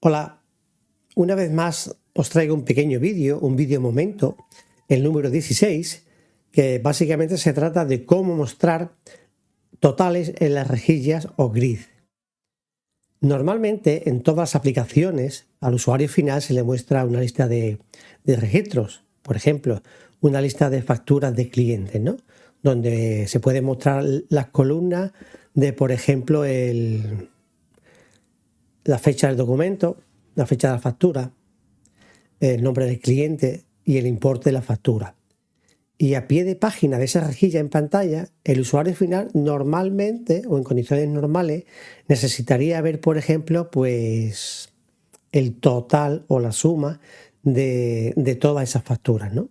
Hola, una vez más os traigo un pequeño vídeo, un vídeo momento, el número 16, que básicamente se trata de cómo mostrar totales en las rejillas o grid. Normalmente en todas las aplicaciones al usuario final se le muestra una lista de registros, por ejemplo, una lista de facturas de clientes, ¿no? Donde se pueden mostrar las columnas de, por ejemplo, la fecha del documento, la fecha de la factura, el nombre del cliente y el importe de la factura. Y a pie de página de esa rejilla en pantalla, el usuario final normalmente o en condiciones normales necesitaría ver, por ejemplo, pues el total o la suma de todas esas facturas, ¿no?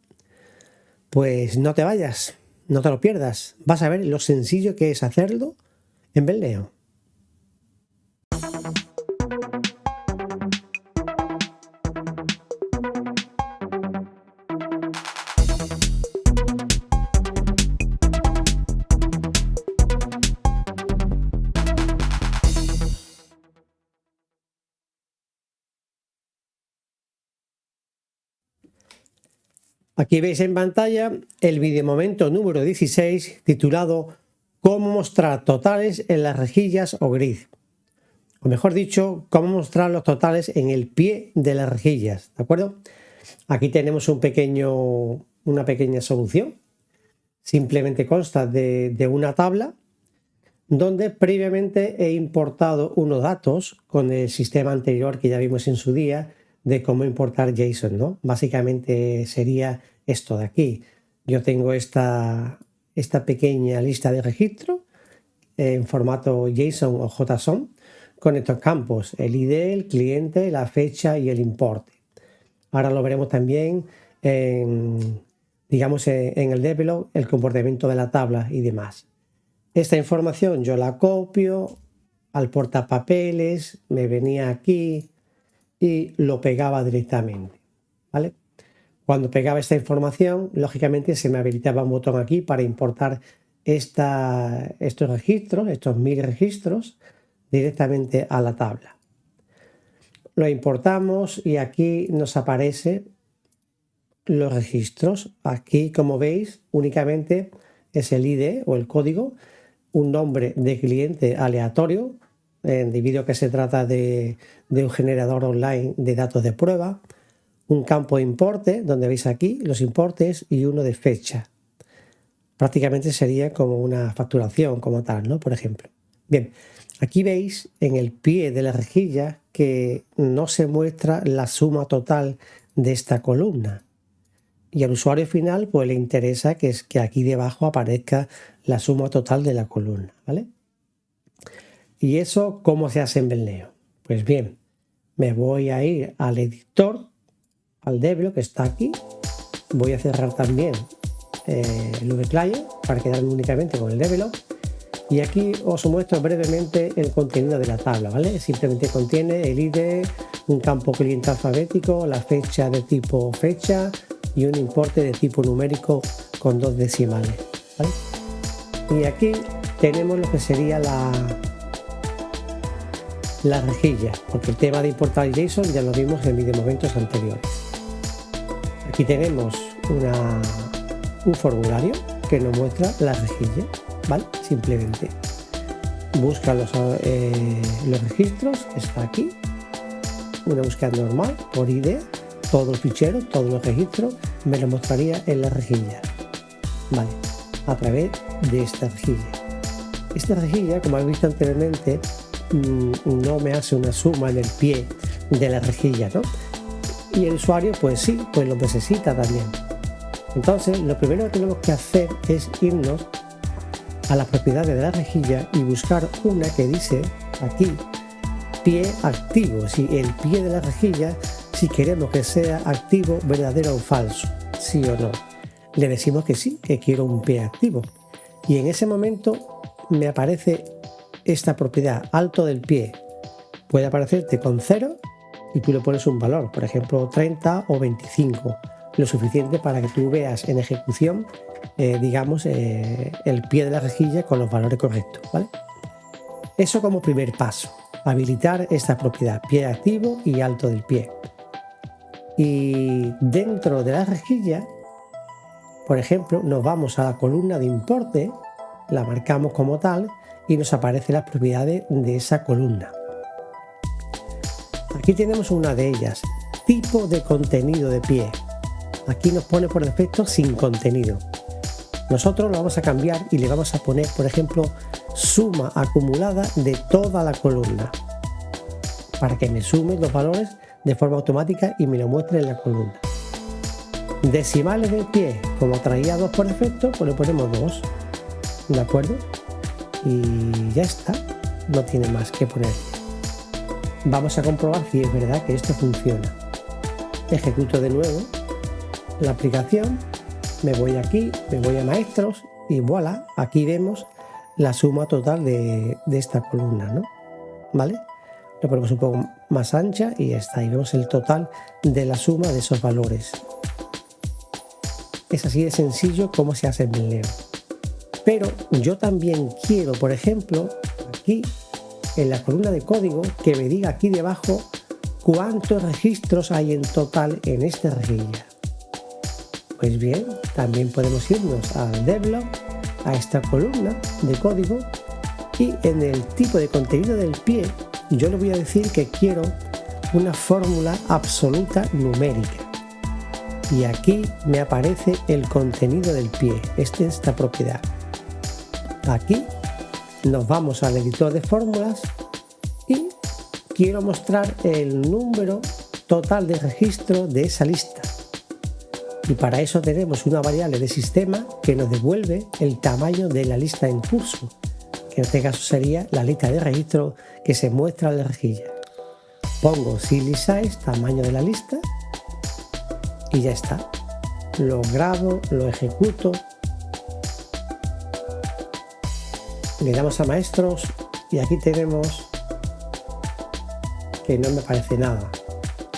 Pues no te vayas, no te lo pierdas. Vas a ver lo sencillo que es hacerlo en Belneo. Aquí veis en pantalla el vídeo momento número 16 titulado Cómo mostrar totales en las rejillas o grid. O mejor dicho, cómo mostrar los totales en el pie de las rejillas, ¿de acuerdo? Aquí tenemos una pequeña solución. Simplemente consta de una tabla donde previamente he importado unos datos con el sistema anterior que ya vimos en su día de cómo importar JSON, ¿no? Básicamente sería esto de aquí. Yo tengo esta pequeña lista de registro en formato JSON o JSON con estos campos, el ID, el cliente, la fecha y el importe. Ahora lo veremos también en el develop, el comportamiento de la tabla y demás. Esta información yo la copio al portapapeles, me venía aquí y lo pegaba directamente, ¿vale? Cuando pegaba esta información, lógicamente se me habilitaba un botón aquí para importar estos registros, estos 1000 registros, directamente a la tabla. Lo importamos y aquí nos aparece los registros. Aquí, como veis, únicamente es el ID o el código, un nombre de cliente aleatorio, debido a que se trata de un generador online de datos de prueba, un campo de importe, donde veis aquí los importes, y uno de fecha. Prácticamente sería como una facturación como tal, ¿no? Por ejemplo. Bien, aquí veis en el pie de la rejilla que no se muestra la suma total de esta columna. Y al usuario final pues le interesa que aquí debajo aparezca la suma total de la columna, ¿vale? ¿Y eso cómo se hace en Belneo? Pues bien, me voy a ir al editor, al develop que está aquí. Voy a cerrar también el VPlayer para quedarme únicamente con el develop. Y aquí os muestro brevemente el contenido de la tabla, ¿vale? Simplemente contiene el ID, un campo cliente alfabético, la fecha de tipo fecha y un importe de tipo numérico con 2 decimales, ¿vale? Y aquí tenemos lo que sería la rejilla, porque el tema de importar JSON ya lo vimos en vídeos momentos anteriores. Aquí tenemos un formulario que nos muestra la rejilla, ¿vale? Simplemente busca los registros, está aquí, una búsqueda normal por ID, todos los ficheros, todos los registros me lo mostraría en la rejilla, ¿vale? A través de esta rejilla. Esta rejilla, como habéis visto anteriormente, no me hace una suma en el pie de la rejilla, ¿no? Y el usuario pues sí, pues lo necesita también. Entonces lo primero que tenemos que hacer es irnos a las propiedades de la rejilla y buscar una que dice aquí pie activo, si el pie de la rejilla, si queremos que sea activo, verdadero o falso, sí o no. Le decimos que sí, que quiero un pie activo, y en ese momento me aparece esta propiedad, alto del pie. Puede aparecerte con 0 y tú le pones un valor, por ejemplo 30 o 25, lo suficiente para que tú veas en ejecución el pie de la rejilla con los valores correctos, ¿vale? Eso como primer paso. habilitar esta propiedad, pie activo y alto del pie. Y dentro de la rejilla, por ejemplo, nos vamos a la columna de importe, la marcamos como tal y nos aparecen las propiedades de esa columna. Aquí tenemos una de ellas, tipo de contenido de pie. Aquí nos pone por defecto sin contenido. Nosotros lo vamos a cambiar y le vamos a poner, por ejemplo, suma acumulada de toda la columna, para que me sume los valores de forma automática y me lo muestre en la columna. Decimales de pie, como traía 2 por defecto, pues le ponemos 2, ¿de acuerdo? Y ya está, no tiene más que poner. Vamos a comprobar si es verdad que esto funciona. Ejecuto de nuevo la aplicación, me voy aquí, me voy a maestros y voilà, aquí vemos la suma total de esta columna, ¿no? ¿Vale? Lo ponemos un poco más ancha y ya está, y vemos el total de la suma de esos valores. Es así de sencillo como se hace en Menleo. Pero yo también quiero, por ejemplo, aquí en la columna de código, que me diga aquí debajo cuántos registros hay en total en esta rejilla. Pues bien, también podemos irnos al devlog, a esta columna de código, y en el tipo de contenido del pie yo le voy a decir que quiero una fórmula absoluta numérica. Y aquí me aparece el contenido del pie, esta propiedad. Aquí nos vamos al editor de fórmulas y quiero mostrar el número total de registro de esa lista. Y para eso tenemos una variable de sistema que nos devuelve el tamaño de la lista en curso, que en este caso sería la lista de registro que se muestra en la rejilla. Pongo silly size, tamaño de la lista, y ya está. Lo grabo, lo ejecuto, le damos a maestros y aquí tenemos que no me aparece nada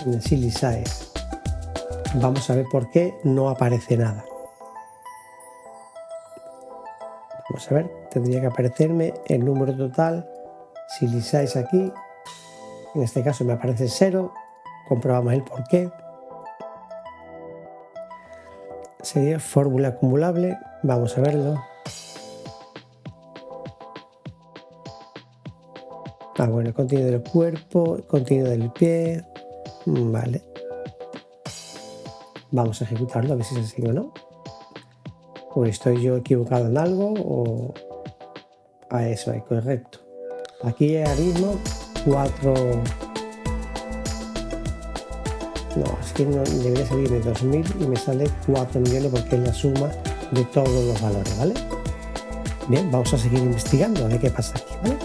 en el silly size. Vamos a ver por qué no aparece nada. Vamos a ver, tendría que aparecerme el número total, silly size aquí, en este caso me aparece 0, comprobamos el por qué. Sería fórmula acumulable, vamos a verlo. Bueno, el contenido del cuerpo, el contenido del pie, vale. Vamos a ejecutarlo a ver si es así o no. O estoy yo equivocado en algo o a eso es correcto. Aquí ahora mismo 4. No, es que no debería salirme 2000 y me sale 4 millones porque es la suma de todos los valores, ¿vale? Bien, vamos a seguir investigando a ver qué pasa aquí, ¿vale?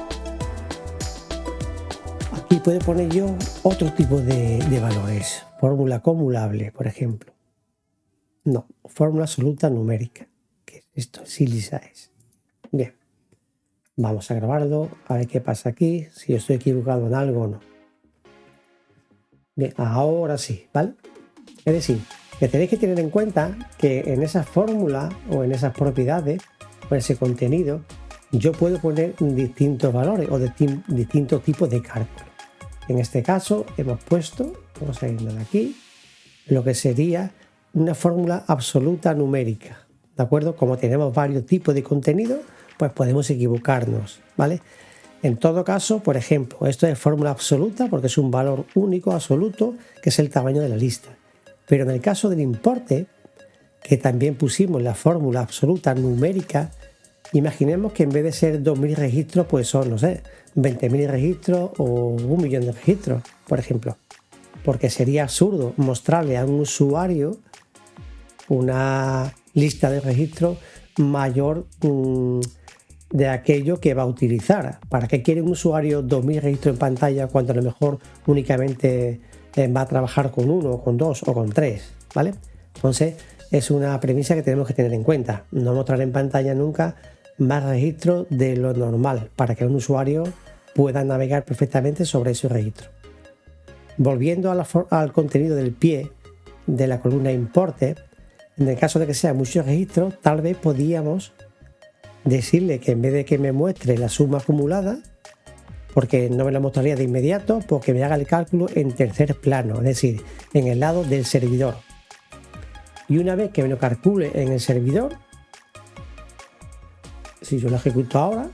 Aquí puedo poner yo otro tipo de valores. Fórmula acumulable, por ejemplo. No, fórmula absoluta numérica. ¿Qué es esto? Silly size. Bien. Vamos a grabarlo, a ver qué pasa aquí, si yo estoy equivocado en algo o no. Bien, ahora sí, ¿vale? Es decir, que tenéis que tener en cuenta que en esa fórmula o en esas propiedades o en ese contenido yo puedo poner distintos valores o distintos tipos de cálculo. En este caso hemos puesto, vamos a irnos de aquí, lo que sería una fórmula absoluta numérica, ¿de acuerdo? Como tenemos varios tipos de contenido, pues podemos equivocarnos, ¿vale? En todo caso, por ejemplo, esto es fórmula absoluta porque es un valor único, absoluto, que es el tamaño de la lista. Pero en el caso del importe, que también pusimos la fórmula absoluta numérica, imaginemos que en vez de ser 2000 registros, pues son, no sé, 20.000 registros o 1 millón de registros, por ejemplo. Porque sería absurdo mostrarle a un usuario una lista de registros mayor de aquello que va a utilizar. ¿Para qué quiere un usuario 2000 registros en pantalla cuando a lo mejor únicamente va a trabajar con 1, con 2 o con 3? ¿Vale? Entonces es una premisa que tenemos que tener en cuenta. No mostrar en pantalla nunca más registros de lo normal para que un usuario pueda navegar perfectamente sobre ese registro. Volviendo al contenido del pie de la columna importe, en el caso de que sea muchos registros, tal vez podíamos decirle que en vez de que me muestre la suma acumulada, porque no me lo mostraría de inmediato, porque me haga el cálculo en tercer plano, es decir, en el lado del servidor. Y una vez que me lo calcule en el servidor, si yo lo ejecuto ahora,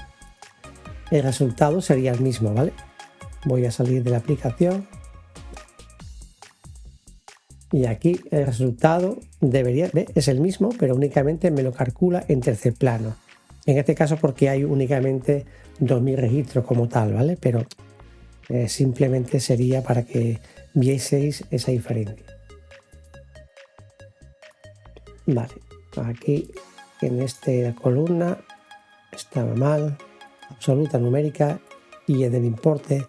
el resultado sería el mismo, ¿vale? Voy a salir de la aplicación y aquí el resultado es el mismo, pero únicamente me lo calcula en tercer plano. En este caso porque hay únicamente 2000 registros como tal, ¿vale? Pero simplemente sería para que vieseis esa diferencia. Vale, aquí en esta columna estaba mal, absoluta numérica, y en el importe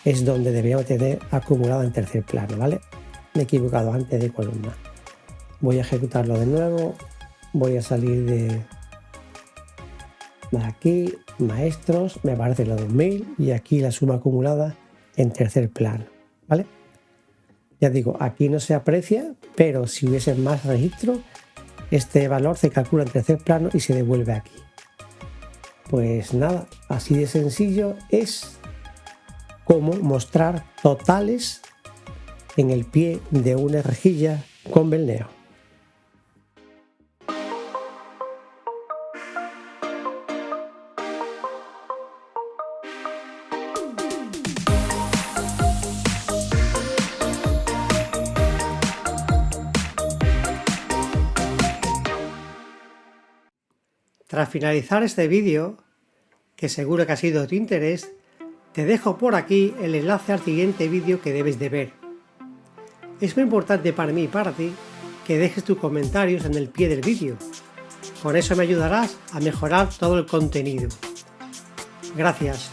es donde deberíamos tener acumulado en tercer plano, ¿vale? Me he equivocado antes de columna. Voy a ejecutarlo de nuevo, voy a salir de aquí, maestros, me aparece los 2000 y aquí la suma acumulada en tercer plano, ¿vale? Ya digo, aquí no se aprecia, pero si hubiese más registros, este valor se calcula en tercer plano y se devuelve aquí. Pues nada, así de sencillo es cómo mostrar totales en el pie de una rejilla con Belneo. Tras finalizar este vídeo, que seguro que ha sido de tu interés, te dejo por aquí el enlace al siguiente vídeo que debes de ver. Es muy importante para mí y para ti que dejes tus comentarios en el pie del vídeo. Con eso me ayudarás a mejorar todo el contenido. Gracias.